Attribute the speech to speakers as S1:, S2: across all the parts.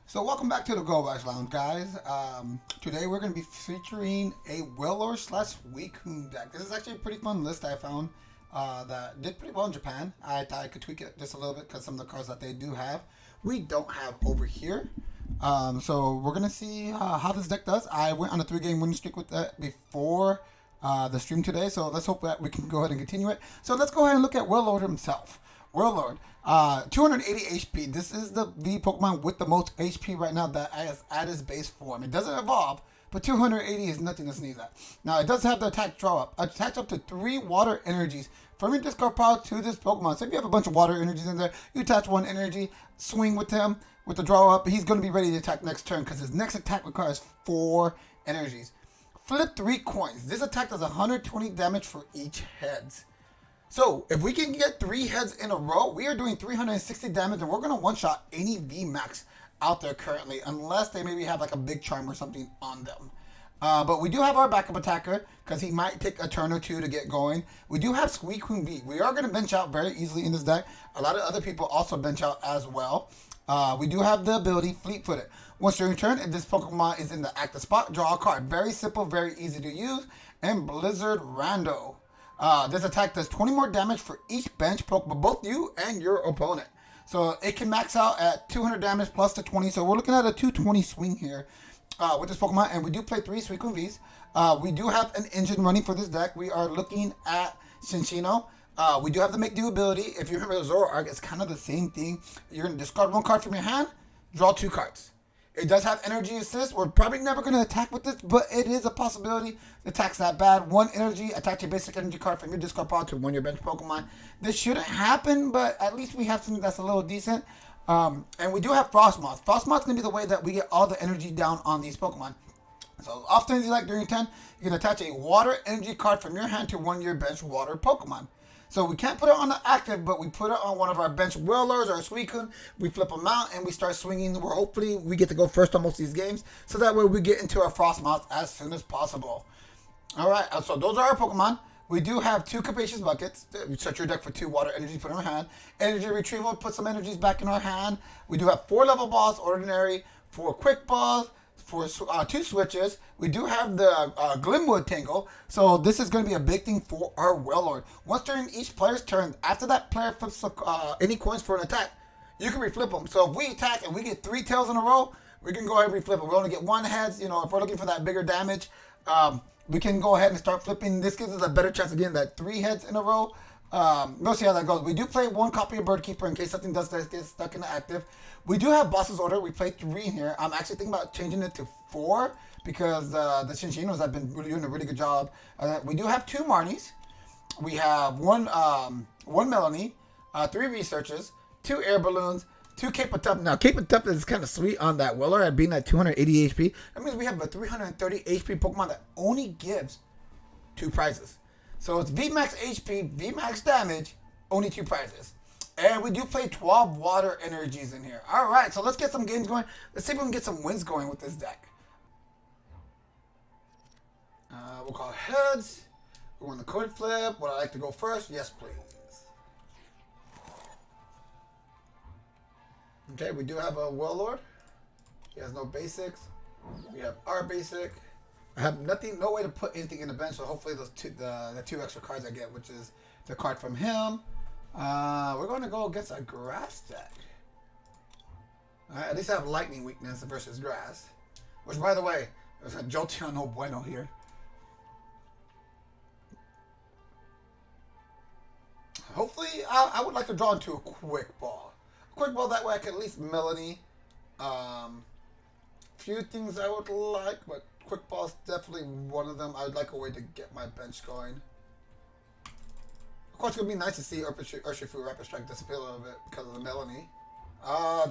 S1: So welcome back to the Go Bash Lounge, guys. Today we're going to be featuring a Wailord / Suicune deck. This is actually a pretty fun list I found that did pretty well in Japan. I thought I could tweak it just a little bit because some of the cards that they do have, we don't have over here. So we're going to see how this deck does. I went on a 3-game winning streak with that before the stream today, so let's hope that we can go ahead and continue it. So let's go ahead and look at Wailord himself. Wailord, 280 HP. This is the Pokemon with the most HP right now that is at its base form. It doesn't evolve, but 280 is nothing to sneeze at. Now, it does have the attack draw up. Attach up to 3 water energies from your discard pile to this Pokemon. So if you have a bunch of water energies in there, you attach 1 energy, swing with him with the draw up. He's going to be ready to attack next turn because his next attack requires 4 energies. Flip 3 coins. This attack does 120 damage for each heads. So, if we can get 3 heads in a row, we are doing 360 damage, and we're going to one-shot any VMAX out there currently, unless they maybe have like a big charm or something on them. But we do have our backup attacker, because he might take a turn or 2 to get going. We do have Suicune V. We are going to bench out very easily in this deck. A lot of other people also bench out as well. We do have the ability Fleet Footed. Once during turn, if this Pokemon is in the active spot, draw a card. Very simple, very easy to use. And Blizzard Rando. This attack does 20 more damage for each bench Pokemon, both you and your opponent. So it can max out at 200 damage plus the 20. So we're looking at a 220 swing here with this Pokemon. And we do play 3 Suicune Vs. We do have an engine running for this deck. We are looking at Cinccino. We do have the Make Do ability. If you remember the Zoroark, it's kind of the same thing. You're going to discard 1 card from your hand, draw 2 cards. It does have energy assist. We're probably never going to attack with this, but it is a possibility. The attack's that bad. 1 energy, attach a basic energy card from your discard pile to 1 of your bench Pokemon. This shouldn't happen, but at least we have something that's a little decent. And we do have Frosmoth. Frosmoth's going to be the way that we get all the energy down on these Pokemon. So often, like during 10, you can attach a water energy card from your hand to 1 of your bench water Pokemon. So we can't put it on the active, but we put it on one of our bench Wailords or Suicune. We flip them out and we start swinging. Where hopefully we get to go first on most of these games, so that way we get into our Frosmoth as soon as possible. All right, so those are our Pokemon. We do have 2 Capacious Buckets. We set your deck for 2 water energies, put in our hand. Energy Retrieval, put some energies back in our hand. We do have 4 Level Balls, Ordinary, 4 Quick Balls, for 2 switches. We do have the Glimwood Tangle, so this is going to be a big thing for our Wailord. Once during each player's turn, after that player flips any coins for an attack, you can reflip them. So if we attack and we get 3 tails in a row, we can go ahead and reflip it. We only get 1 heads. You know, if we're looking for that bigger damage, we can go ahead and start flipping. This gives us a better chance of getting that 3 heads in a row. We'll see how that goes. We do play 1 copy of Bird Keeper in case something does get stuck in the active. We do have Boss's Order. We play 3 in here. I'm actually thinking about changing it to 4 because the Cincinos have been doing a really good job. We do have 2 Marnies. We have 1 Melony, 3 Researchers, 2 Air Balloons, 2 Cape of Toughness. Now, Cape of Toughness is kind of sweet on that Wailord at being at 280 HP. That means we have a 330 HP Pokemon that only gives 2 prizes. So it's VMAX HP, VMAX damage, only 2 prizes. And we do play 12 water energies in here. Alright, so let's get some games going. Let's see if we can get some wins going with this deck. We'll call heads. We're on the coin flip. Would I like to go first? Yes, please. Okay, we do have a Wailord. He has no basics. We have our basic. I have nothing, no way to put anything in the bench, so hopefully those the 2 extra cards I get, which is the card from him. We're going to go against a grass deck. Alright, at least I have lightning weakness versus grass. Which, by the way, there's a Jolteon no bueno here. Hopefully, I would like to draw into a quick ball. A quick ball, that way I can at least Melony. Few things I would like, but quick ball is definitely one of them. I would like a way to get my bench going. Of course, it's going to be nice to see Urshifu Rapid Strike disappear a little bit because of the Melony.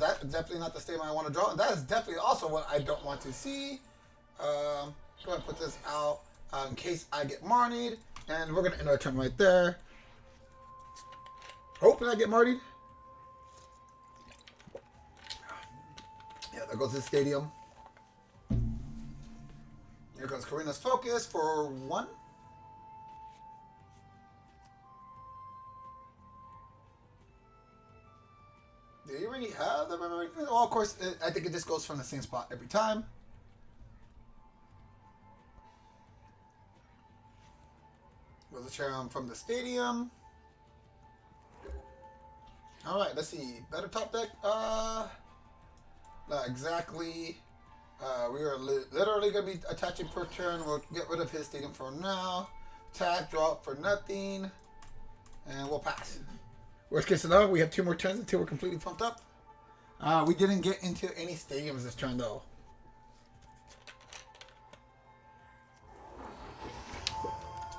S1: That's definitely not the statement I want to draw. And that is definitely also what I don't want to see. Go ahead and put this out in case I get Marnied. And we're going to end our turn right there. Hoping I get Marnied. Yeah, there goes the stadium. Here goes Karina's Focus for 1. Do you already have Well, of course, I think it just goes from the same spot every time. Goes the Cherum from the stadium. All right, let's see. Better top deck. Not exactly. We are literally going to be attaching per turn. We'll get rid of his stadium for now. Attack, drop for nothing. And we'll pass. Worst case scenario, we have 2 more turns until we're completely pumped up. We didn't get into any stadiums this turn, though.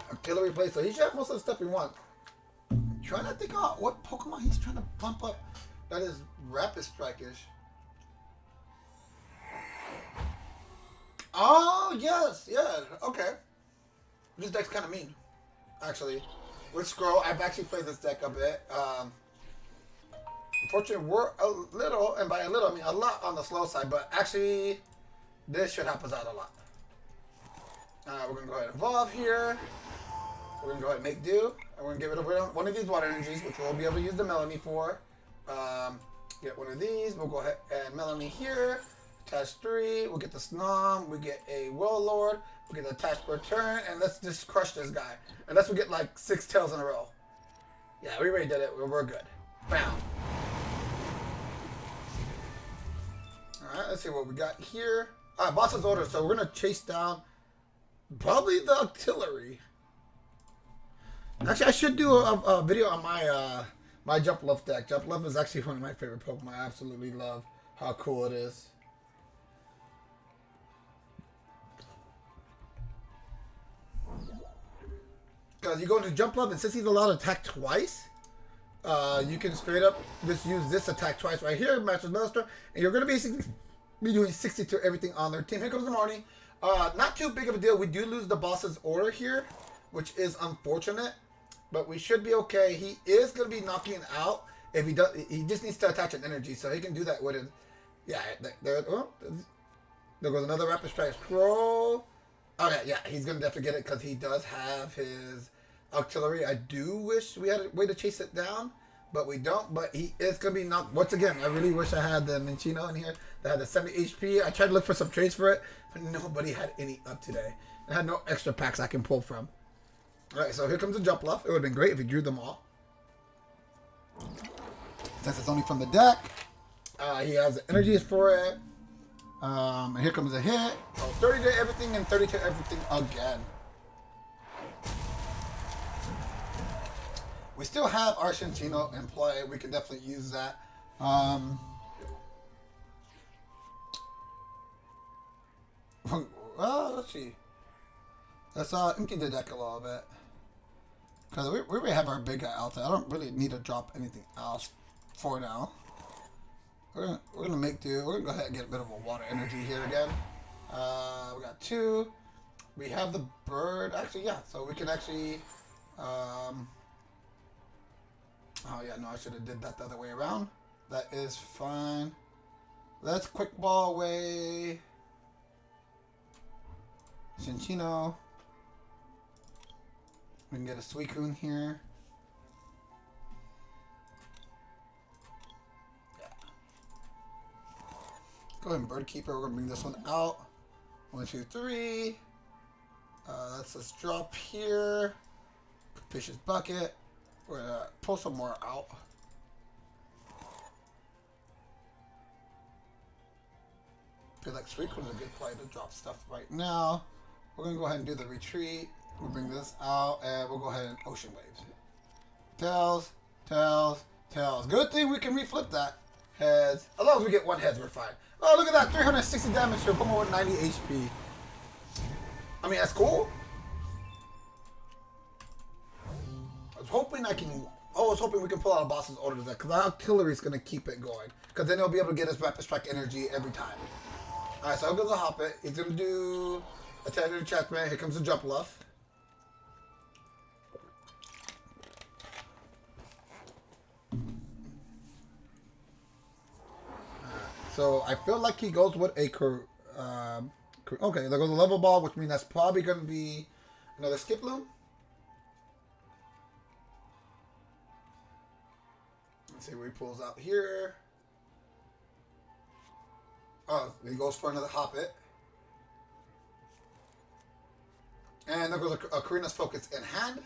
S1: Artillery play, so he should have most of the stuff we want. I'm trying to think of what Pokemon he's trying to bump up that is Rapid Strike-ish. Oh, yes, yeah, okay. This deck's kind of mean, actually. With Scroll, I've actually played this deck a bit. Unfortunately, we're a little, and by a little, I mean a lot on the slow side, but actually, this should help us out a lot. We're going to go ahead and evolve here. We're going to go ahead and make do. And we're going to give it over one of these water energies, which we'll be able to use the Melony for. Get one of these. We'll go ahead and Melony here. Attach 3. We'll get the Snom. We get a Wailord. We get the attach per turn. And let's just crush this guy. Unless we get like 6 tails in a row. Yeah, we already did it. We're good. Bam. Alright, let's see what we got here. Alright, boss's order. So we're going to chase down probably the artillery. Actually, I should do a video on my my Jumpluff deck. Jumpluff is actually one of my favorite Pokemon. I absolutely love how cool it is. Because you go into Jumpluff, and since he's allowed to attack twice, you can straight up just use this attack twice right here, match with Master, and you're going to basically be doing 60 to everything on their team. Here comes the Marnie. Not too big of a deal. We do lose the boss's order here, which is unfortunate, but we should be okay. He is going to be knocking out if he does. He just needs to attach an energy, so he can do that with it. Yeah, there goes another Rapid Strike Scroll. Okay, yeah, he's going to definitely get it because he does have his artillery. I do wish we had a way to chase it down, but we don't. But he is going to be knocked. Once again, I really wish I had the Minccino in here that had the 70 HP. I tried to look for some trades for it, but nobody had any up today. I had no extra packs I can pull from. Alright, so here comes the Jumpluff. It would have been great if he drew them all. Since it's only from the deck, he has the energies for it. And here comes a hit. Oh, 30 to everything and 30 to everything again. We still have our Cinccino in play. We can definitely use that. Well, let's see. Let's empty the deck a little bit. Because we already have our big guy out there. I don't really need to drop anything else for now. We're gonna make do. We're gonna go ahead and get a bit of a water energy here again. We got 2. We have the bird. Actually, yeah. So we can actually. Oh yeah, no, I should have did that the other way around. That is fine. Let's quick ball away Cinccino. We can get a Suicune here. Yeah. Go ahead and Bird Keeper. We're going to bring this one out. 1, 2, 3. Let's drop here. Capacious Bucket. We're going to pull some more out. I feel like Suicune is a good play to drop stuff right now. We're going to go ahead and do the retreat. We'll bring this out, and we'll go ahead and Ocean Waves. Tails, tails, tails. Good thing we can reflip that. Heads. As long as we get 1 heads, we're fine. Oh, look at that. 360 damage to a Pokemon with 90 HP. I mean, that's cool. I was hoping we can pull out a boss's order deck, because our artillery is going to keep it going. Because then he'll be able to get his Rapid Strike energy every time. Alright, so I'm going to hop it. He's going to do a Tender Checkmate. Here comes the Jumpluff. So I feel like he goes with a okay, there goes a Level Ball, which means that's probably going to be another Skiploom. Let's see what he pulls out here. Oh, he goes for another Hoppit. And there goes a Karina's Focus in hand.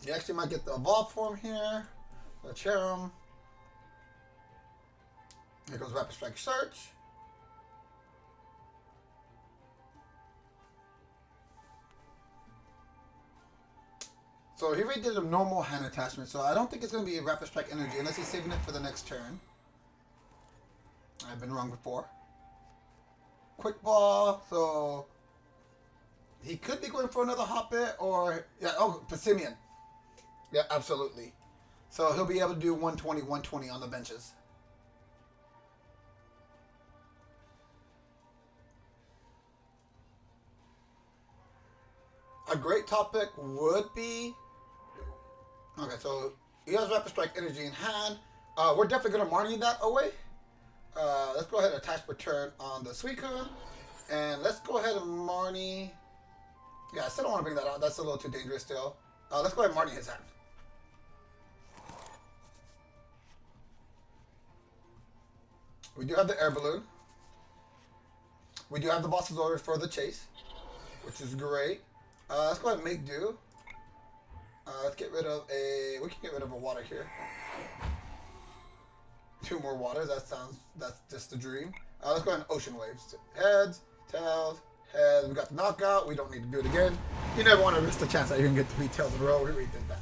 S1: You actually might get the Evolve form here. The Cherum. Here goes Rapid Strike Search. So he already did a normal hand attachment, so I don't think it's going to be a Rapid Strike Energy unless he's saving it for the next turn. I've been wrong before. Quick Ball, so he could be going for another Hoppit or, yeah, oh, Passimian. Yeah, absolutely. So he'll be able to do 120, 120 on the benches. A great top pick would be... Okay, so he has Rapid Strike Energy in hand. We're definitely going to Marnie that away. Let's go ahead and attach return on the Suicune. And let's go ahead and Marnie... Yeah, I still don't want to bring that out. That's a little too dangerous still. Let's go ahead and Marnie his hand. We do have the Air Balloon. We do have the boss's orders for the chase, which is great. Let's go ahead and make do. Let's get rid of a... We can get rid of a water here. 2 more waters. That's just a dream. Let's go ahead and Ocean Waves. Heads, tails, heads. We got the knockout. We don't need to do it again. You never want to risk the chance that you're going to get 3 tails in a row. We already did that.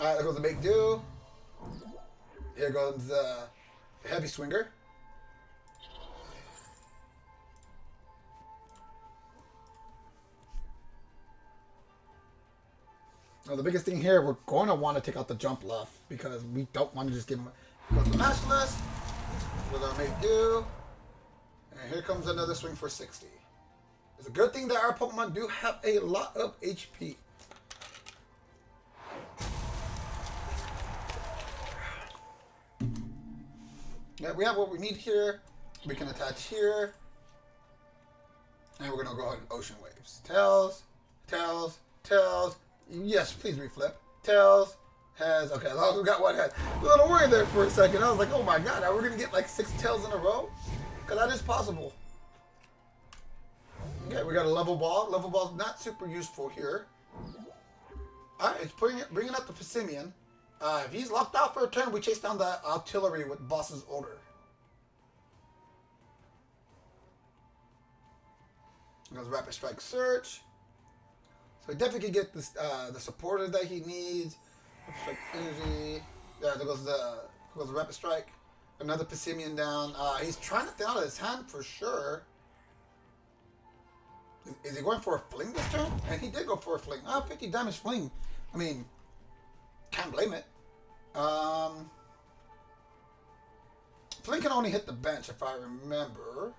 S1: Alright, there goes the make do. Here goes the heavy swinger. Now the biggest thing here, we're going to want to take out the jump left because we don't want to just give him goes the match list with our make do. And here comes another swing for 60. It's a good thing that our Pokemon do have a lot of HP. Yeah, we have what we need here. We can attach here. And we're going to go ahead and Ocean Waves. Tails, tails, tails. Yes, please reflip. Tails, heads. Okay, as long as we got one head. A little worried there for a second. I was like, oh my god, are we going to get like 6 tails in a row? Because that is possible. Okay, we got a Level Ball. Level Ball's not super useful here. Alright, it's bringing up the Passimian. If he's locked out for a turn, we chase down the artillery with boss's order. Goes Rapid Strike Search. So he definitely can get this, the supporter that he needs. Rapid Strike Energy. Yeah, there goes the Rapid Strike. Another Passimian down. He's trying to thin out his hand for sure. Is he going for a fling this turn? And he did go for a fling. 50 damage fling. I mean, can't blame it. Fling can only hit the bench if I remember.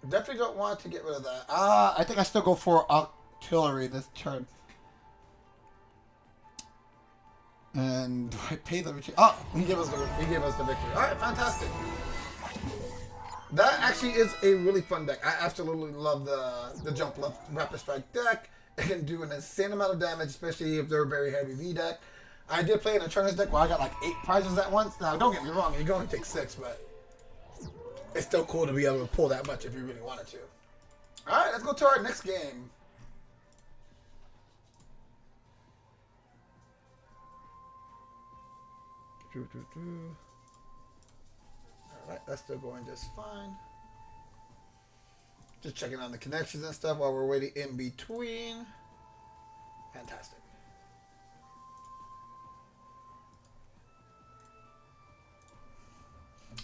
S1: Definitely don't want to get rid of that. I think I still go for artillery this turn. And do I pay the retreat? Oh, he gave us the victory. All right, fantastic. That actually is a really fun deck. I absolutely love the jump left Rapid Strike deck. It can do an insane amount of damage, especially if they're a very heavy V deck. I did play an Eternus deck where I got like 8 prizes at once. Now, don't get me wrong, you can only take 6, but it's still cool to be able to pull that much if you really wanted to. All right, let's go to our next game. Alright, that's still going just fine. Just checking on the connections and stuff while we're waiting in between. Fantastic.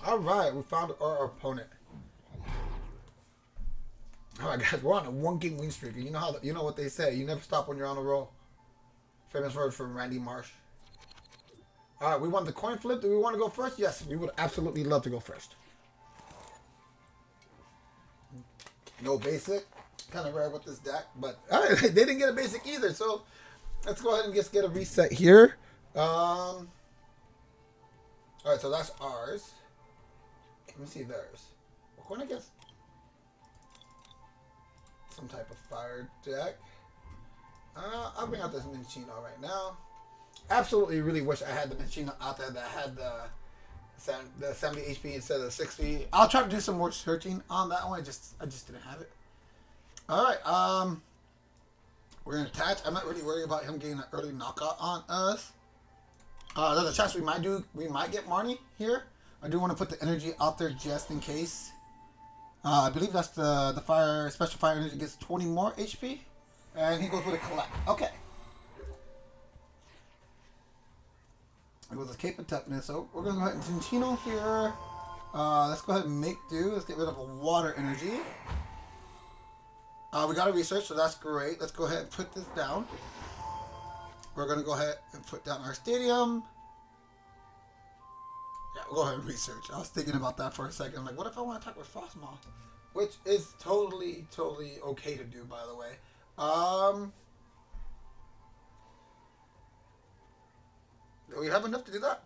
S1: Alright, we found our opponent. Alright guys, we're on a 1-game win streak. You know what they say, you never stop when you're on a roll. Famous words from Randy Marsh. Alright, we want the coin flip. Do we want to go first? Yes, we would absolutely love to go first. No basic. Kind of rare with this deck, but alright, they didn't get a basic either, so let's go ahead and just get a reset here. Alright, so that's ours. Let me see theirs. We're going against some type of fire deck. I'll bring out this Minccino right now. absolutely really wish I had the Minccino out there that had the 70 HP instead of the 60. I'll try to do some more searching on that one. I just didn't have it. All right. We're gonna attach. I'm not really worried about him getting an early knockout on us. There's a chance we might get Marnie here. I do want to put the energy out there just in case. I believe that's the fire special fire energy gets 20 more HP, and he goes with a collect. Okay. It was a Cape of Toughness, so we're gonna go ahead and Cinccino here. Let's go ahead and make do. Let's get rid of a water energy. We got a research, so that's great. Let's go ahead and put this down. We're gonna go ahead and put down our stadium. Yeah, we'll go ahead and research. I was thinking about that for a second. I'm like, what if I want to attack with Frosmoth? Which is totally okay to do, by the way. Do we have enough to do that?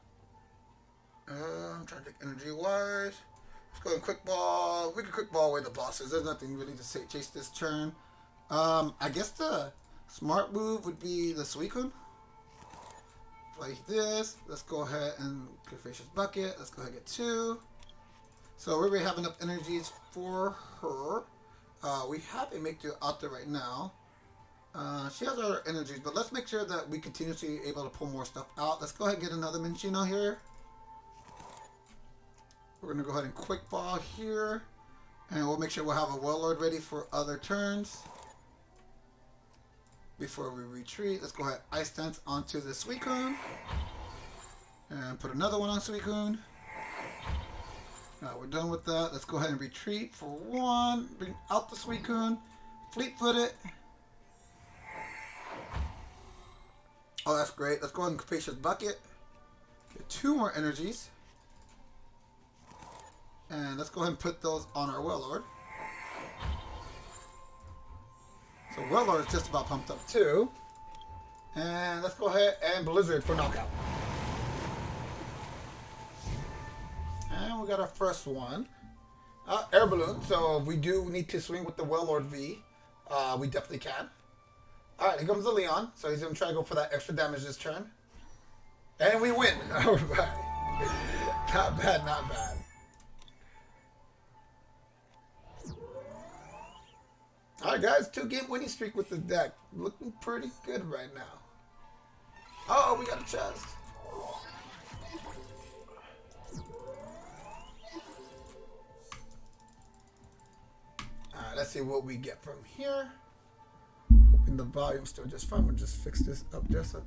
S1: I'm trying to think energy-wise. Let's go and quick ball. We can quick ball away the bosses. There's nothing really to chase this turn. I guess the smart move would be the Suicune. Like this. Let's go ahead and Capacious Bucket. Let's go ahead and get 2. So we already have enough energies for her. We have a make do out there right now. She has other energies, but let's make sure that we continuously able to pull more stuff out. Let's go ahead and get another Minccino here. We're going to go ahead and quick ball here. And we'll make sure we'll have a Wailord ready for other turns. Before we retreat, let's go ahead and Ice Dance onto the Suicune. And put another one on Suicune. Alright, we're done with that. Let's go ahead and retreat for 1. Bring out the Suicune. Fleet-foot it. Oh, that's great. Let's go ahead and Capacious Bucket. Get 2 more energies. And let's go ahead and put those on our Wailord. So Wailord is just about pumped up too. And let's go ahead and Blizzard for knockout. And we got our first one. Air Balloon. So if we do need to swing with the Wailord V, we definitely can. Alright, here comes the Leon. So he's going to try to go for that extra damage this turn. And we win. Alright. Not bad, not bad. Alright guys, 2-game winning streak with the deck. Looking pretty good right now. Oh, we got a chest. Alright, let's see what we get from here. Hoping the volume's still just fine. We'll just fix this up just a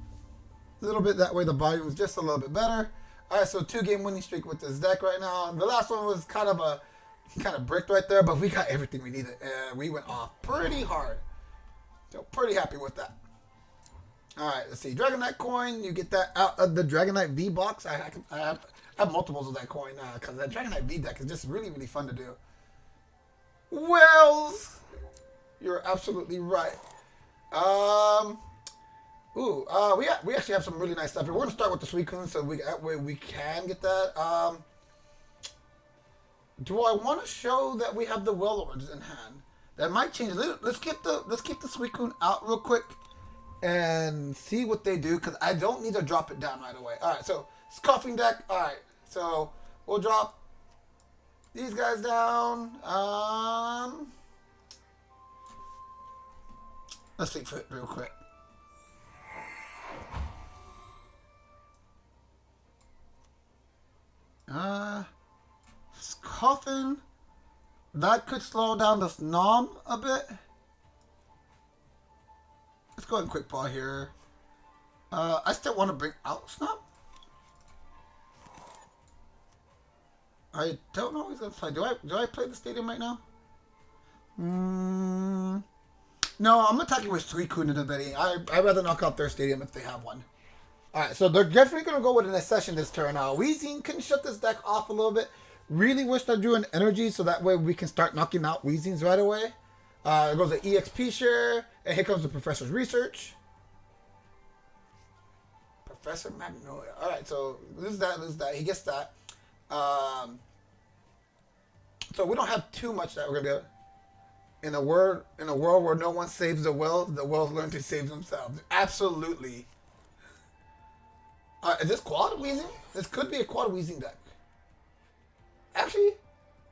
S1: little bit. That way the volume's just a little bit better. Alright, so 2-game winning streak with this deck right now. The last one was kind of bricked right there, but we got everything we needed. We went off pretty hard. So pretty happy with that. Alright, let's see. Dragonite coin, you get that out of the Dragonite V box. I have multiples of that coin because that Dragonite V deck is just really fun to do. Wells, you're absolutely right. We actually have some really nice stuff here. We're going to start with the Suicune so that way we can get that. Do I want to show that we have the Wailords in hand? That might change a little. Let's keep the Suicune out real quick and see what they do because I don't need to drop it down right away. All right, so Scoffing deck. All right, so we'll drop these guys down. Let's take it real quick. Scoffing. That could slow down the Snom a bit. Let's go ahead and quick ball here. I still want to bring out Snom. I don't know who's gonna play. Do I play the stadium right now? No, I'm attacking with Suicune in the betting. I'd rather knock out their stadium if they have one. Alright, so they're definitely going to go with an session this turn. Weezing can shut this deck off a little bit. Really wish I drew an energy so that way we can start knocking out Weezings right away. It goes to EXP share, and here comes the Professor's Research. Professor Magnolia. Alright, so this is that. He gets that. So we don't have too much that we're going to do. In a world where no one saves the wells learn to save themselves. Absolutely. Is this quad Weezing? This could be a quad Weezing deck. Actually,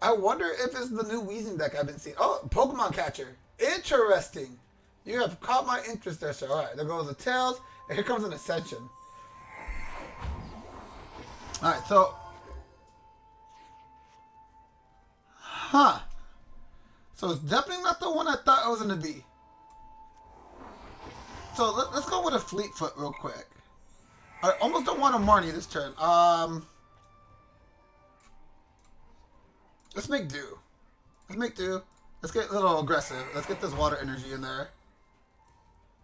S1: I wonder if it's the new Weezing deck I've been seeing. Oh, Pokemon Catcher. Interesting. You have caught my interest there, sir. Alright, there goes the Tails. And here comes an Ascension. Alright, so... Huh. So it's definitely not the one I thought it was going to be. So let's go with a Fleetfoot real quick. I almost don't want a Marnie this turn. Let's make do. Let's make do. Let's get a little aggressive. Let's get this water energy in there.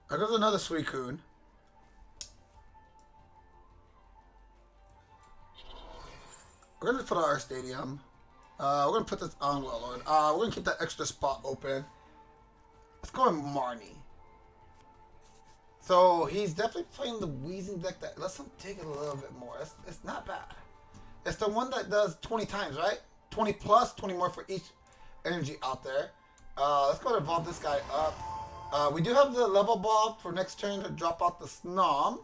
S1: There goes another Suicune. We're going to put on our stadium. We're going to put this on Wailord. We're going to keep that extra spot open. Let's go with Marnie. So he's definitely playing the Weezing deck that lets him take it a little bit more. It's not bad. It's the one that does 20 times, right? 20 plus, 20 more for each energy out there. Let's go and evolve this guy up. We do have the level ball for next turn to drop out the Snom.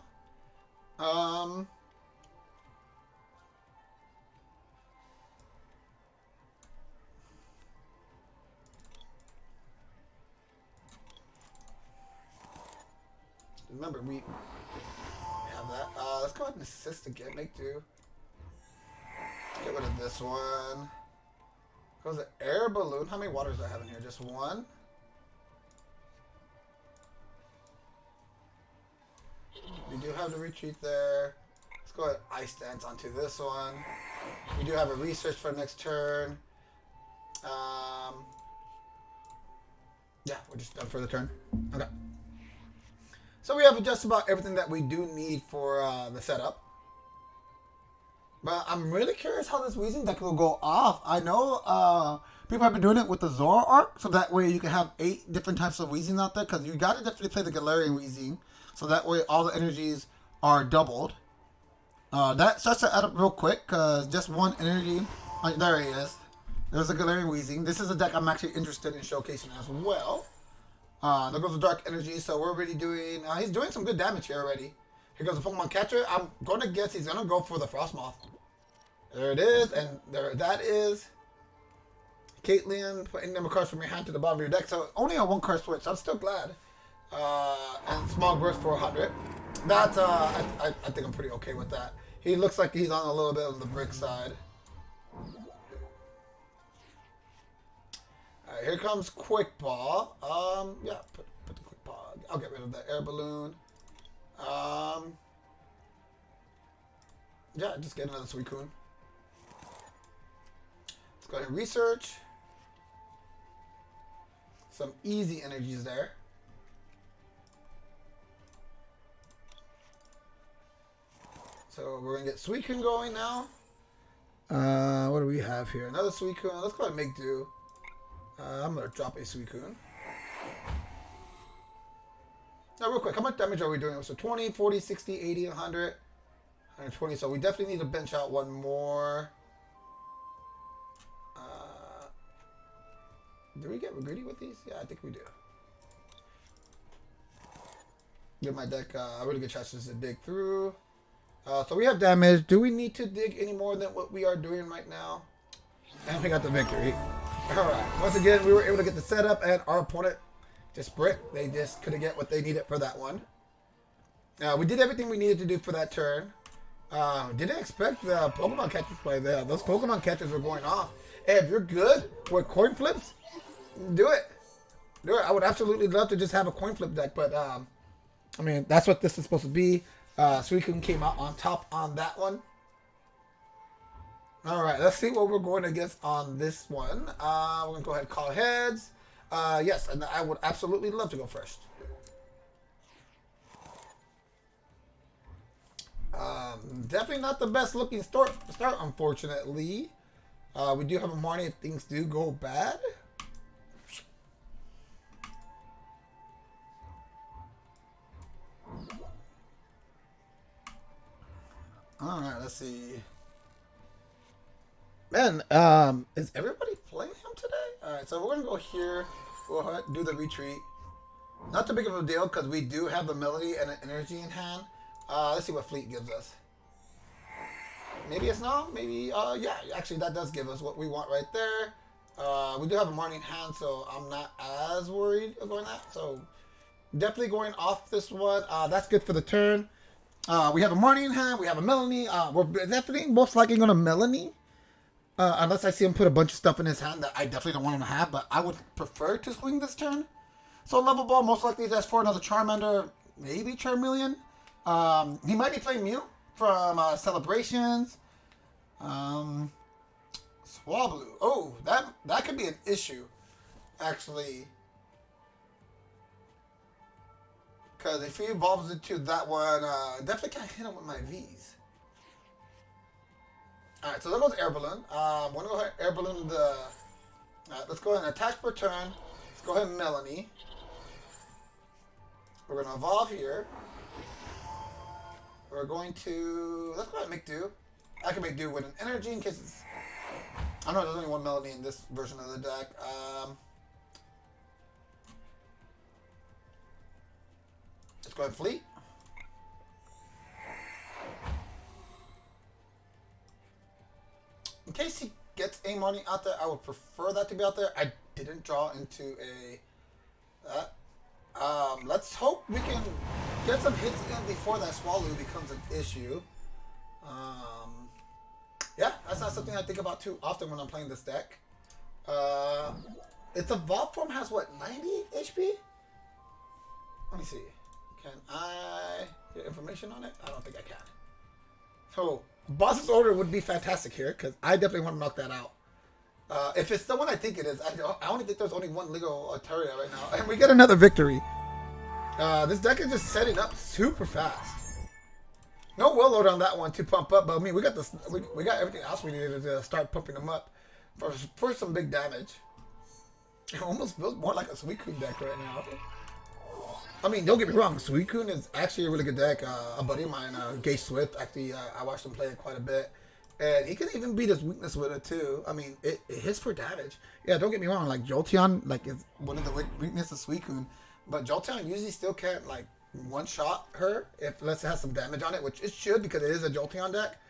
S1: Remember, we have that. Let's go ahead and assist again. Make do. Get rid of this one. Goes the Air Balloon. How many waters do I have in here? Just one. We do have the retreat there. Let's go ahead and Ice Dance onto this one. We do have a research for next turn. Yeah, we're just done for the turn. Okay. So we have just about everything that we do need for the setup. But I'm really curious how this Weezing deck will go off. I know people have been doing it with the Zora arc, so that way you can have 8 different types of Weezing out there, because you got to definitely play the Galarian Weezing, so that way all the energies are doubled. That starts to add up real quick, because just one energy... there he is. There's a Galarian Weezing. This is a deck I'm actually interested in showcasing as well. There goes the Dark Energy, so we're already doing... he's doing some good damage here already. Here goes the Pokemon Catcher. I'm going to guess he's going to go for the Frosmoth. There it is, and there that is. Caitlyn, putting number cards from your hand to the bottom of your deck. So only a 1-card switch. I'm still glad. And small burst for 100. That's, I think I'm pretty okay with that. He looks like he's on a little bit on the brick side. Alright, here comes Quick Ball. Yeah, put the Quick Ball. I'll get rid of the Air Balloon. Yeah, just get another Suicune. Let's go ahead and research. Some easy energies there. So we're gonna get Suicune going now. What do we have here? Another Suicune. Let's go ahead and make do. I'm gonna drop a Suicune. Now, real quick, how much damage are we doing? So 20, 40, 60, 80, 100, 120. So we definitely need to bench out one more. Do we get greedy with these? Yeah, I think we do. Give my deck a really good chance to dig through. So we have damage. Do we need to dig any more than what we are doing right now? And we got the victory. Alright, once again, we were able to get the setup, and our opponent just brick. They just couldn't get what they needed for that one. We did everything we needed to do for that turn. Didn't expect the Pokemon catchers play there. Those Pokemon catchers were going off. Hey, if you're good with coin flips, do it. Do it. I would absolutely love to just have a coin flip deck, but I mean, that's what this is supposed to be. Suicune came out on top on that one. Alright, let's see what we're going against on this one. We're going to go ahead and call heads. Yes, and I would absolutely love to go first. Definitely not the best looking start, unfortunately. We do have a Marnie if things do go bad. Alright, let's see. Man, is everybody playing him today? Alright, so we're going to go here. We'll do the retreat. Not too big of a deal because we do have the Melody and an energy in hand. Let's see what Fleet gives us. Maybe it's not. Maybe, yeah, actually that does give us what we want right there. We do have a Marnie in hand, so I'm not as worried of going that. So definitely going off this one. That's good for the turn. We have a Marnie in hand. We have a Melony. We're definitely most likely going to Melony. Unless I see him put a bunch of stuff in his hand that I definitely don't want him to have. But I would prefer to swing this turn. So Level Ball most likely is for another Charmander. Maybe Charmeleon. He might be playing Mew from Celebrations. Swablu. Oh, that could be an issue, actually. Because if he evolves into that one, definitely can't hit him with my Vs. Alright, so there goes Air Balloon. I'm going to go ahead and Air Balloon the... let's go ahead and attack per turn. Let's go ahead and Melony. We're going to evolve here. We're going to... Let's go ahead and make do. I can make do with an energy in case it's... I know there's only one Melony in this version of the deck. Let's go ahead and fleet. In case he gets a Marnie out there, I would prefer that to be out there. I didn't draw into a... let's hope we can get some hits in before that Swallow becomes an issue. Yeah, that's not something I think about too often when I'm playing this deck. Its evolved form has what, 90 HP? Let me see. Can I get information on it? I don't think I can. So, Boss's Order would be fantastic here because I definitely want to knock that out. If it's the one I think it is, I only think there's only one Lego Altaria right now. And we get another victory. This deck is just setting up super fast. No Wailord on that one to pump up, but I mean we got this. We got everything else we needed to start pumping them up for some big damage. It almost feels more like a Suicune deck right now. I mean, don't get me wrong, Suicune is actually a really good deck. A buddy of mine, Gay Swift, actually I watched him play it quite a bit, and he can even beat his weakness with it too. I mean, it hits for damage. Yeah, don't get me wrong, like Jolteon, like is one of the weaknesses of Suicune, but Jolteon usually still can't like one-shot her if let's say it has some damage on it, which it should because it is a Jolteon deck.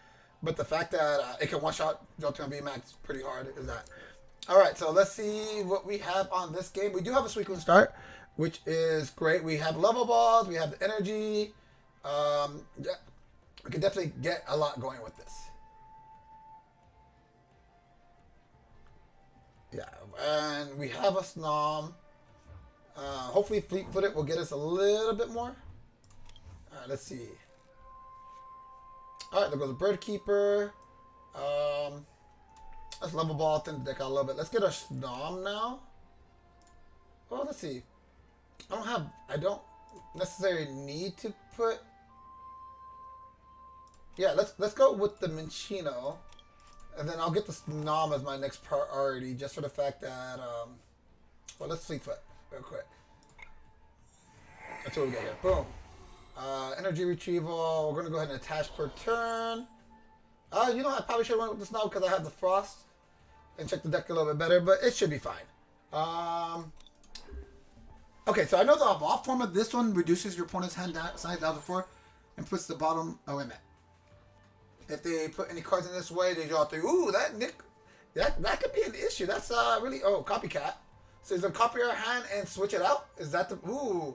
S1: But the fact that it can one-shot Jolteon VMAX pretty hard is that. Alright, so let's see what we have on this game. We do have a Suicune start, which is great. We have Level Balls, we have the energy. Yeah, we can definitely get a lot going with this. Yeah, and we have a Snom. Hopefully Fleet-Footed will get us a little bit more. Alright, let's see. Alright, there goes the Bird Keeper. Let's Level Ball, thin the deck out a little bit. Let's get a Snom now. Well, let's see. I don't necessarily need to put... Yeah, let's go with the Minccino. And then I'll get the Snom as my next priority just for the fact that... well, let's Fleet-Foot real quick. That's what we got here. Boom. Energy Retrieval. We're going to go ahead and attach per turn. You know, I probably should have went with the Snow because I have the Frost. And check the deck a little bit better, but it should be fine. Okay, so I know the evolved form of this one reduces your opponent's hand size down to 4 and puts the bottom... Oh, wait a minute. If they put any cards in this way, they draw 3. Ooh, that could be an issue. That's really... Oh, copycat. So he's going to copy our hand and switch it out? Is that the... Ooh.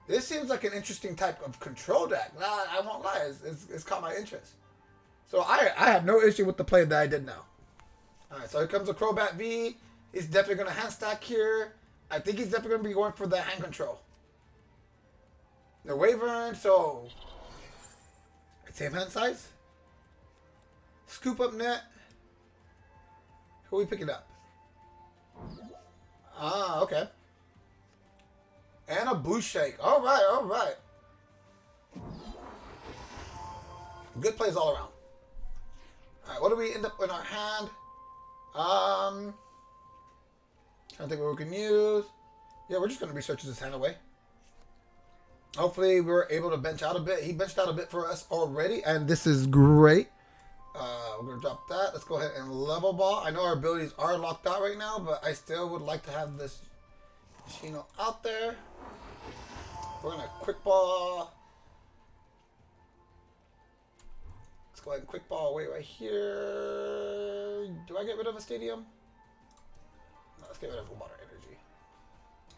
S1: This seems like an interesting type of control deck. Nah, I won't lie. It's caught my interest. So I have no issue with the play that I did now. Alright, so here comes a Crobat V. He's definitely going to hand stack here. I think he's definitely going to be going for the hand control. The Wyvern, so... Same hand size. Scoop up net. Who are we picking up? Ah, okay. And a Boost Shake. Alright, alright. Good plays all around. Alright, what do we end up in our hand? I don't think what we can use. Yeah, we're just going to research this hand away. Hopefully we're able to bench out a bit. He benched out a bit for us already, and this is great. We're going to drop that. Let's go ahead and Level Ball. I know our abilities are locked out right now, but I still would like to have this Minccino out there. We're going to Quick Ball. go ahead and quick ball away right here. Do I get rid of a stadium? No, let's get rid of water energy.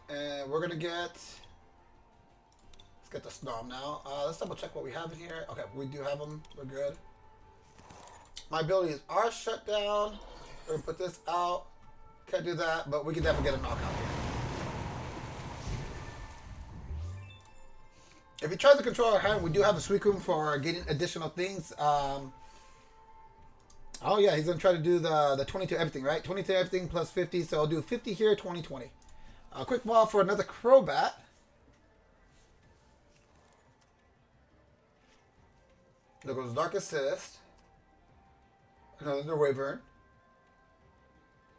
S1: And we're gonna let's get the Snom now. Let's double check what we have in here. Okay, we do have them. We're good. My abilities are shut down. We're gonna put this out. Can't do that, but we can definitely get a knockout here. If he tries to control our hand, we do have a Suicune for getting additional things. Oh yeah, he's gonna try to do the 22 everything, right? 22 everything plus 50, so I'll do 50 here, 20, 20. Quick ball for another Crobat. There goes Dark Assist. Another Wyvern.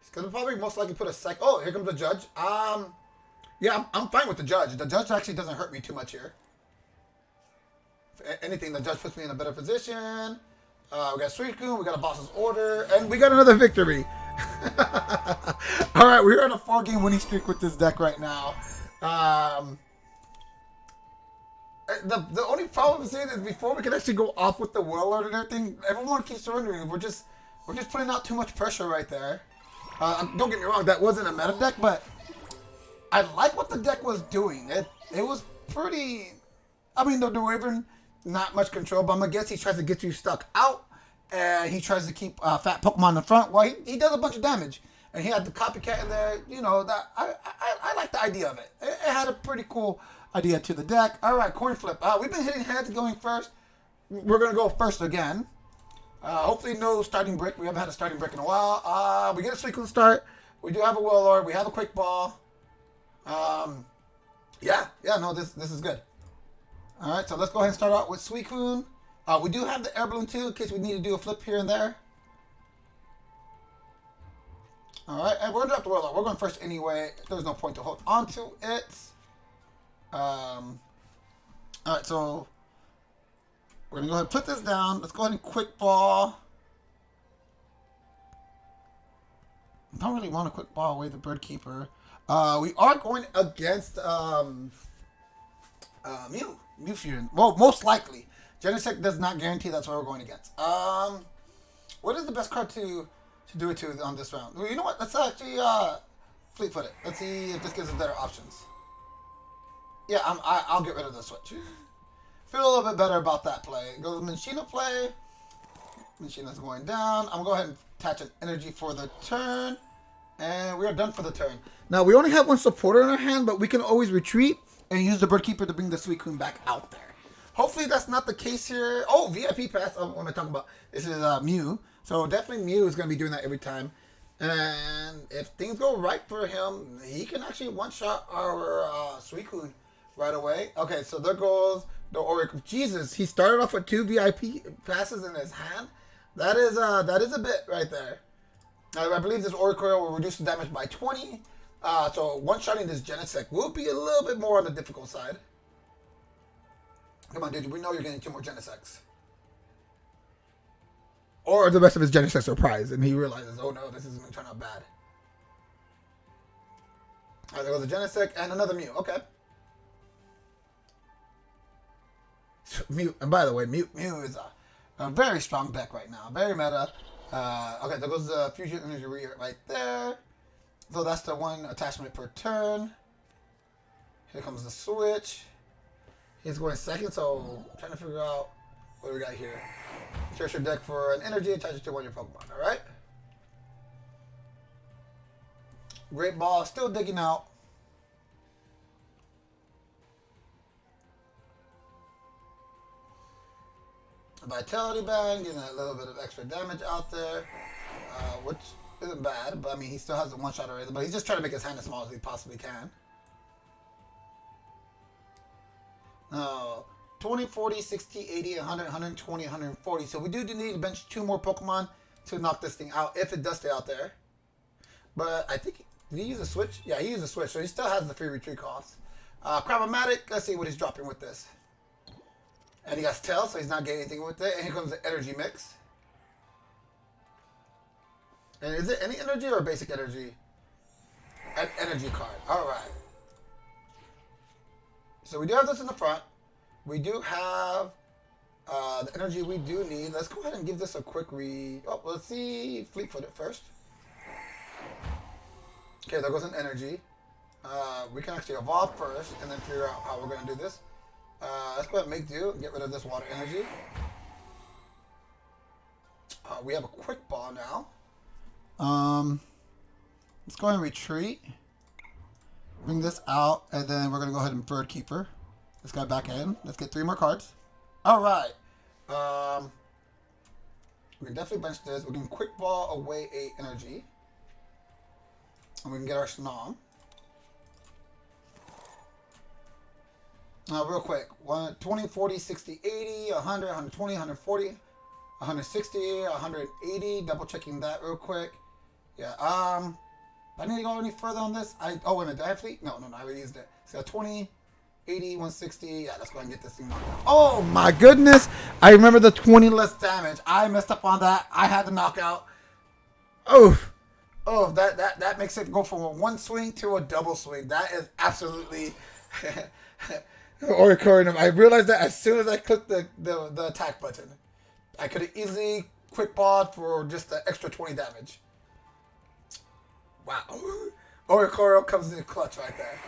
S1: He's gonna probably most likely put a sec. Oh, here comes the Judge. Yeah, I'm fine with the Judge. The Judge actually doesn't hurt me too much here. If anything, the Judge puts me in a better position. We got Suicune, we got a Boss's Order, and we got another victory. All right, we're on a 4-game winning streak with this deck right now. The only problem I'm seeing is before we can actually go off with the Wailord and everything, everyone keeps surrendering. We're just putting out too much pressure right there. Don't get me wrong, that wasn't a meta deck, but I like what the deck was doing. It was pretty. I mean, the Wyvern, not much control, but I'm gonna guess he tries to get you stuck out, and he tries to keep fat Pokemon in the front. Well, he does a bunch of damage, and he had the copycat in there. You know that I like the idea of it. It had a pretty cool idea to the deck. All right, coin flip. We've been hitting heads going first. We're gonna go first again. Hopefully no starting brick. We haven't had a starting brick in a while. We get a Suicune start. We do have a Wailord. We have a quick ball. Yeah, no, this is good. All right, so let's go ahead and start out with Suicune. We do have the Air Balloon too, in case we need to do a flip here and there. All right, and we're gonna drop the Wailord. We're going first anyway. There's no point to hold onto it. All right, so we're gonna go ahead and put this down. Let's go ahead and quick ball. I don't really want to quick ball away the Bird Keeper. We are going against Mew Fusion. Well, most likely. Genesect does not guarantee that's what we're going against. What is the best card to do it to on this round? Well, you know what? Let's actually fleet foot it. Let's see if this gives us better options. Yeah, I'll get rid of the Switch. Feel a little bit better about that play. Goes Minccino play. Minccino's going down. I'm going to go ahead and attach an energy for the turn. And we are done for the turn. Now, we only have one supporter in our hand, but we can always retreat and use the Bird Keeper to bring the Suicune back out there. Hopefully, that's not the case here. Oh, VIP pass. Oh, what am I talking about? This is Mew. So, definitely Mew is going to be doing that every time. And if things go right for him, he can actually one-shot our Suicune right away. Okay, so there goes the Oracle. Jesus, he started off with 2 VIP passes in his hand. That is a bit right there. I believe this Oracle will reduce the damage by 20. So one-shotting this Genesect will be a little bit more on the difficult side. Come on, dude. We know you're getting 2 more Genesects. Or the rest of his Genesects surprise, and he realizes, oh no, this is going to turn out bad. Alright, there goes the Genesect and another Mew. Okay. Mew, and by the way, Mew is a very strong deck right now. Very meta. Okay, there goes the Fusion Energy right there. So that's the 1 attachment per turn. Here comes the Switch. He's going second, so I'm trying to figure out what we got here. Search your deck for an energy, attach it to one of your Pokemon, alright? Great Ball, still digging out. Vitality Band, getting a little bit of extra damage out there, which isn't bad, but I mean, he still has the one-shot already, but he's just trying to make his hand as small as he possibly can. Now, 20, 40, 60, 80, 100, 120, 140. So we do need to bench 2 more Pokemon to knock this thing out, if it does stay out there. But I think, did he use a Switch? Yeah, he used a Switch, so he still has the free retreat cost. Crabomatic, let's see what he's dropping with this. And he got Tail, so he's not getting anything with it. And here comes the Energy Mix. And is it any energy or basic energy? An energy card. Alright. So we do have this in the front. We do have The energy we do need. Let's go ahead and give this a quick Oh, let's see. Fleet-foot it first. Okay, there goes an energy. We can actually evolve first and then figure out how we're going to do this. Let's go ahead and make do and get rid of this water energy. We have a quick ball now. Let's go ahead and retreat. Bring this out, and then we're going to go ahead and Bird Keeper this guy back in. Let's get 3 more cards. All right. We can definitely bench this. We can quick ball away a energy. And we can get our Snom. Real quick. 20, 40, 60, 80, 100, 120, 140, 160, 180. Double checking that real quick. Yeah. I need to go any further on this. Oh, wait a minute. Did I have fleet? No, I already used it. So 20, 80, 160. Yeah, let's go ahead and get this thing knocked out. Oh, my goodness. I remember the 20 less damage. I messed up on that. I had the knockout. Oof. Oh, that makes it go from a 1 swing to a double swing. That is absolutely recurring. I realized that as soon as I clicked the attack button. I could have easily quick balled for just the extra 20 damage. Wow. Oricorio comes in the clutch right there.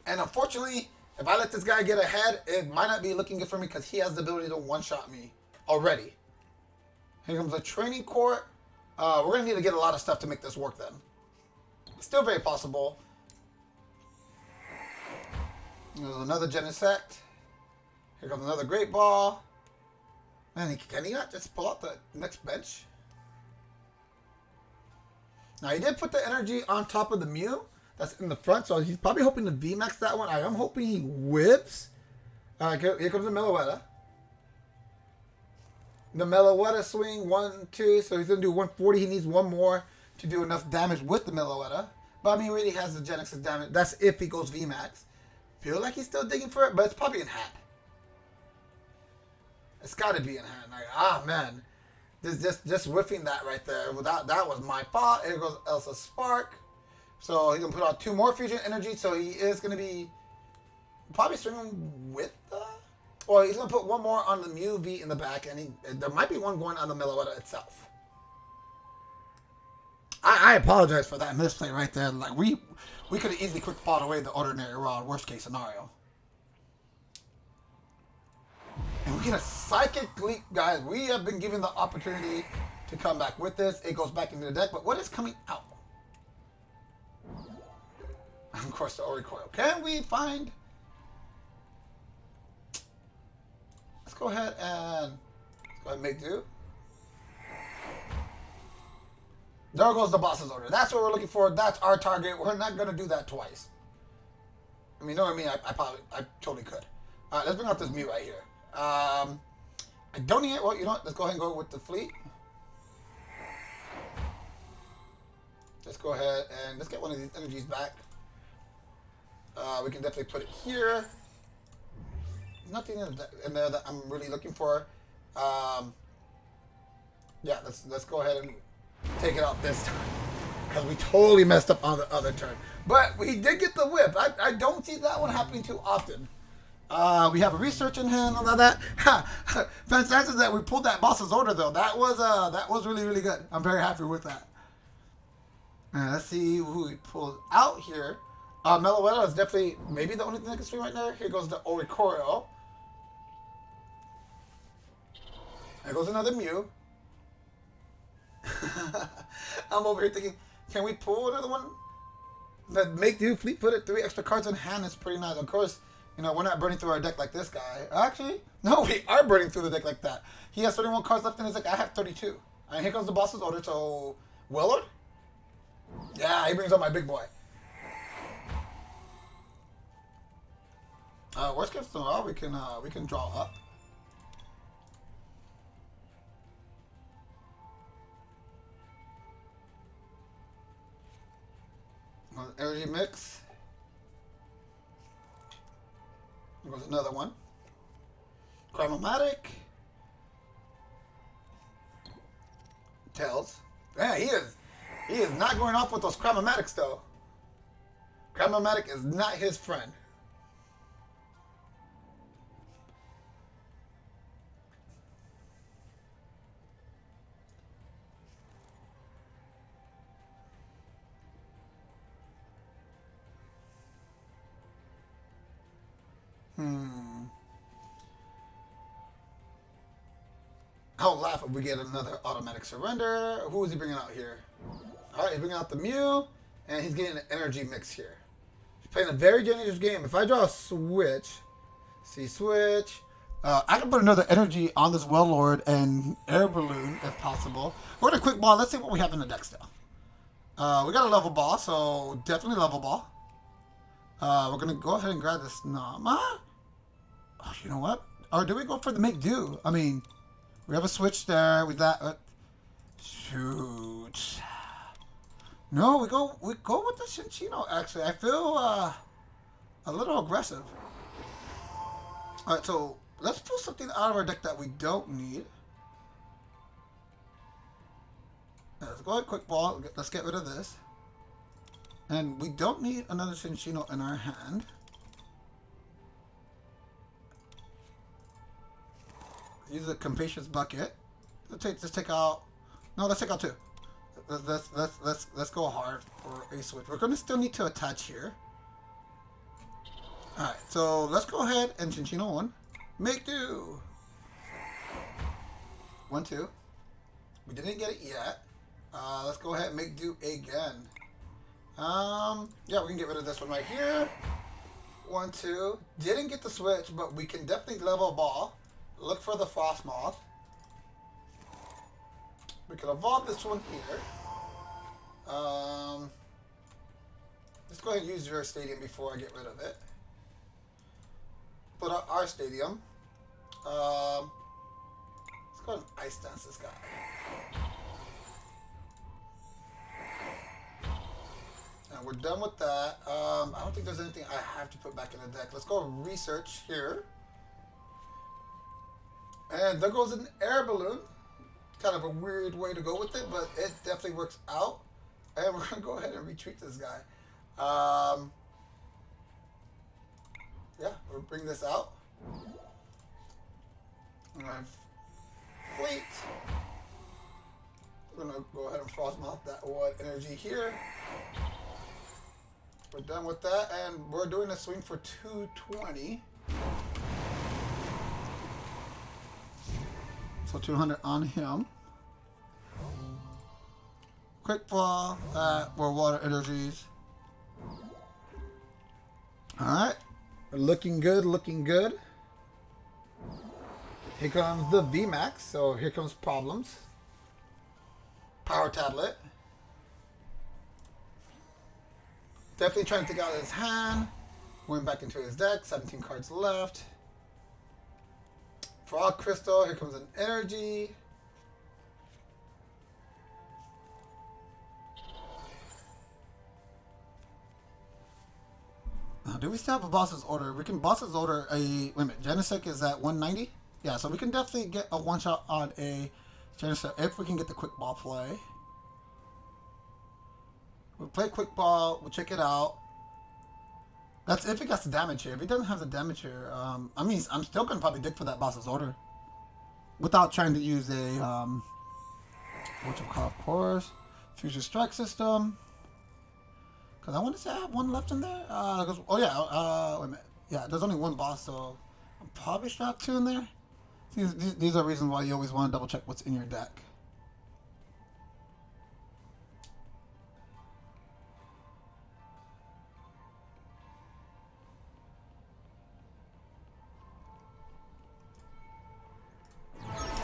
S1: And unfortunately, if I let this guy get ahead, it might not be looking good for me because he has the ability to one-shot me already. Here comes a training court. We're going to need to get a lot of stuff to make this work then. Still very possible. There's another Genesect. Here comes another Great Ball. Man, can he not just pull out the next bench? Now, he did put the energy on top of the Mew. That's in the front, so he's probably hoping to VMAX that one. I am hoping he whips. Here comes the Meloetta. The Meloetta swing, 1, 2. So he's going to do 140. He needs 1 more to do enough damage with the Meloetta. But, I mean, he really has the Genesect damage. That's if he goes VMAX. Feel like he's still digging for it, but it's probably in hand. It's got to be in hand. Like, man. Just whiffing that right there. Without that was my fault. Here goes Elsa Spark. So he can put out 2 more fusion energy. So he is going to be probably swinging with the... Or he's going to put 1 more on the Mew V in the back. And there might be 1 going on the Meloetta itself. I apologize for that misplay right there. Like we could have easily quick balled away the Ordinary Rod. Worst case scenario. And we get a Psychic Leap, guys. We have been given the opportunity to come back with this. It goes back into the deck. But what is coming out? Of course, the Oricoil. Can we find... Let's go ahead and make do. There goes the boss's order. That's what we're looking for. That's our target. We're not going to do that twice. I mean, you know what I mean? I totally could. All right, let's bring up this Mew right here. I don't need it. Well, you know what? Let's go ahead and go with the fleet. Let's go ahead and let's get one of these energies back. We can definitely put it here. Nothing in there that I'm really looking for. Yeah, let's go ahead and take it out this time. Because we totally messed up on the other turn. But we did get the whip. I don't see that one happening too often. We have a research in hand, all of that. Fantastic that we pulled that boss's order though. That was really, really good. I'm very happy with that. Let's see who we pulled out here. Meloetta is definitely maybe the only thing I can swing right there. Here goes the Oricorio. There goes another Mew. I'm over here thinking, can we pull another one? That make do fleet-footed 3 extra cards in hand is pretty nice. Of course, you know, we're not burning through our deck like this guy. Actually, no, we are burning through the deck like that. He has 31 cards left in his deck. I have 32. And here comes the boss's order. So, Wailord? Yeah, he brings up my big boy. Worst case scenario, we can draw up. Energy mix. There goes another one. Chromatic. Tails. Yeah, he is not going off with those chromatics though. Chromatic is not his friend. I'll laugh if we get another automatic surrender. Who is he bringing out here? All right, he's bringing out the Mew, and he's getting an energy mix here. He's playing a very dangerous game. If I draw a Switch, see Switch, I can put another energy on this Wailord and Air Balloon if possible. We're going to quick ball. Let's see what we have in the deck still. We got a level ball, so definitely level ball. We're going to go ahead and grab this Snom. Oh, you know what? Or do we go for the make do? I mean, we have a Switch there with that. Shoot. No, we go with the Cinccino, actually. I feel a little aggressive. All right, so let's pull something out of our deck that we don't need. Let's go ahead, quick ball. Let's get rid of this. And we don't need another Cinccino in our hand. Use the Capacious Bucket. Let's take out. No, let's take out two. Let's go hard for a switch. We're gonna still need to attach here. All right, so let's go ahead and Cinccino 1. Make do. 1, 2. We didn't get it yet. Let's go ahead and make do again. Yeah, we can get rid of this one right here. 1, 2. Didn't get the switch, but we can definitely level ball. Look for the Frosmoth. We can evolve this one here. Let's go ahead and use your stadium before I get rid of it. Put up our stadium. Let's go ahead and ice dance this guy. And we're done with that. I don't think there's anything I have to put back in the deck. Let's go research here. And there goes an Air Balloon. Kind of a weird way to go with it, but it definitely works out. And we're going to go ahead and retreat this guy. Yeah, we'll bring this out. We're going to have Fleet. We're going to go ahead and Frosmoth that one energy here. We're done with that, and we're doing a swing for 220. So 200 on him. Quick ball, more water energies. Alright. Looking good, looking good. Here comes the VMAX, so here comes problems. Power tablet. Definitely trying to take out his hand. Going back into his deck, 17 cards left. Frog Crystal, here comes an energy. Now, do we still have a boss's order? We can boss's order a, wait a minute, Genesect is at 190? Yeah, so we can definitely get a one shot on a Genesect if we can get the quick ball play. We'll play quick ball, we'll check it out. That's if he gets the damage here. If he doesn't have the damage here, I mean, I'm still going to probably dig for that boss's order. Without trying to use a, whatchamacallit, of course, Fusion Strike System. Because I want to say I have one left in there. Oh yeah, wait a minute. Yeah, there's only one boss, so I'm probably strapped 2 in there. These are reasons why you always want to double check what's in your deck.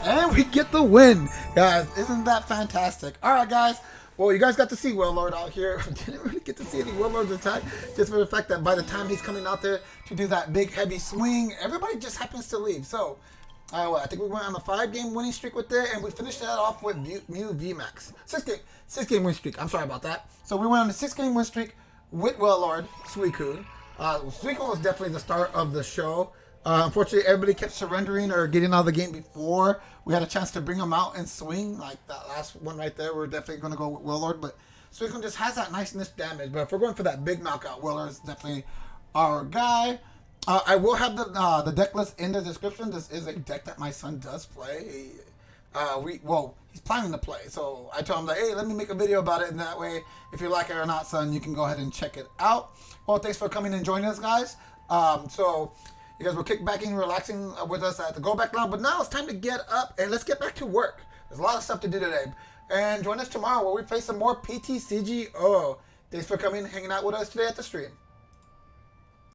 S1: And we get the win, guys. Isn't that fantastic? All right, guys. Well, you guys got to see Wailord out here. Didn't really get to see any Wailords attack, just for the fact that by the time he's coming out there to do that big heavy swing, everybody just happens to leave. So, I think we went on a 5-game winning streak with it, and we finished that off with Mew VMAX. 6-game win streak. I'm sorry about that. So we went on a 6-game win streak with Wailord, Suicune. Suicune was definitely the start of the show. Unfortunately, everybody kept surrendering or getting out of the game before we had a chance to bring them out and swing. Like that last one right there, we're definitely going to go with Wailord. But Suicune just has that nice niche damage. But if we're going for that big knockout, Wailord is definitely our guy. I will have the deck list in the description. This is a deck that my son does play. He's planning to play. So I told him, like, hey, let me make a video about it. And that way, if you like it or not, son, you can go ahead and check it out. Well, thanks for coming and joining us, guys. You guys were kickbacking and relaxing with us at the Go Back Lounge, but now it's time to get up and let's get back to work. There's a lot of stuff to do today. And join us tomorrow where we play some more PTCGO. Thanks for coming and hanging out with us today at the stream.